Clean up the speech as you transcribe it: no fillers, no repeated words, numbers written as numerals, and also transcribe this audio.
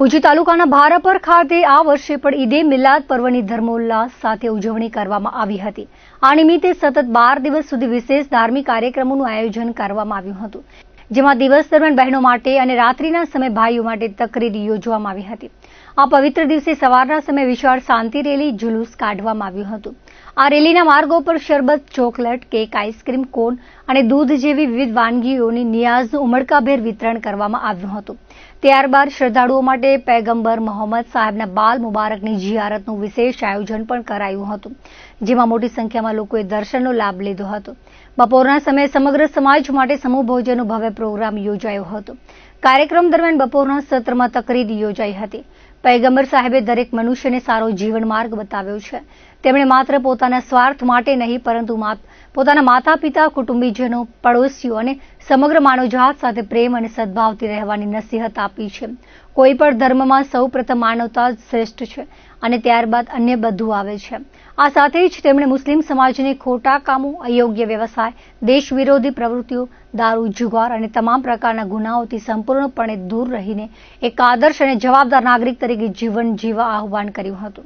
ભુજ તાલુકાના ભારાપર ખાતે આ વર્ષે પણ ઈદે મિલાદ પર્વની ધર્મોલ્લાસ સાથે ઉજવણી કરવામાં આવી હતી। આ નિમિત્તે સતત 12 દિવસ સુધી વિશેષ ધાર્મિક કાર્યક્રમોનું આયોજન કરવામાં આવ્યું હતું, જેમાં દિવસ દરમિયાન બહેનો માટે અને રાત્રિના સમયે ભાઈઓ માટે તકરીર યોજવામાં આવી હતી। આ પવિત્ર દિવસે સવારના સમયે વિશાળ શાંતિ રેલી જુલુસ કાઢવામાં આવ્યું હતું। આ રેલીના માર્ગો પર શરબત, ચોકલેટ, કેક, આઈસ્ક્રીમ, કોન અને દૂધ જેવી વિવિધ વાનગીઓની નિયાઝનું ઉમળકાભેર વિતરણ કરવામાં આવ્યું હતું। ત્યારબાદ શ્રદ્ધાળુઓ માટે પૈગંબર મોહમ્મદ સાહેબના બાલ મુબારકની જિયારતનું વિશેષ આયોજન પણ કરાયું હતું, જેમાં મોટી સંખ્યામાં લોકોએ દર્શનનો લાભ લીધો હતો। બપોરના સમયે સમગ્ર સમાજ માટે સમૂહ ભોજનનો ભવ્ય પ્રોગ્રામ યોજાયો હતો। કાર્યક્રમ દરમિયાન બપોરના સત્રમાં તકરીર યોજાઈ હતી। પૈગંબર સાહેબે દરેક મનુષ્યને સારો જીવન માર્ગ બતાવ્યો છે। તેમણે માત્ર પોતાના સ્વાર્થ માટે નહીં, પરંતુ પોતાના માતા-પિતા, કુટુંબીજનો, પડોશીઓ અને સમગ્ર માનવજાત સાથે પ્રેમ અને સદભાવથી રહેવાની નસીહત આપી છે। કોઈ પણ ધર્મમાં સૌપ્રથમ માનવતા જ શ્રેષ્ઠ છે અને ત્યારબાદ અન્ય બધું આવે છે। આ સાથે જ તેમણે મુસ્લિમ સમાજને ખોટા કામો, અયોગ્ય વ્યવસાય, દેશ વિરોધી પ્રવૃત્તિઓ, દારૂ, જુગાર અને તમામ પ્રકારના ગુનાઓથી સંપૂર્ણપણે દૂર રહીને એક આદર્શ અને જવાબદાર નાગરિક તરીકે જીવન જીવવા આહ્વાન કર્યું હતું।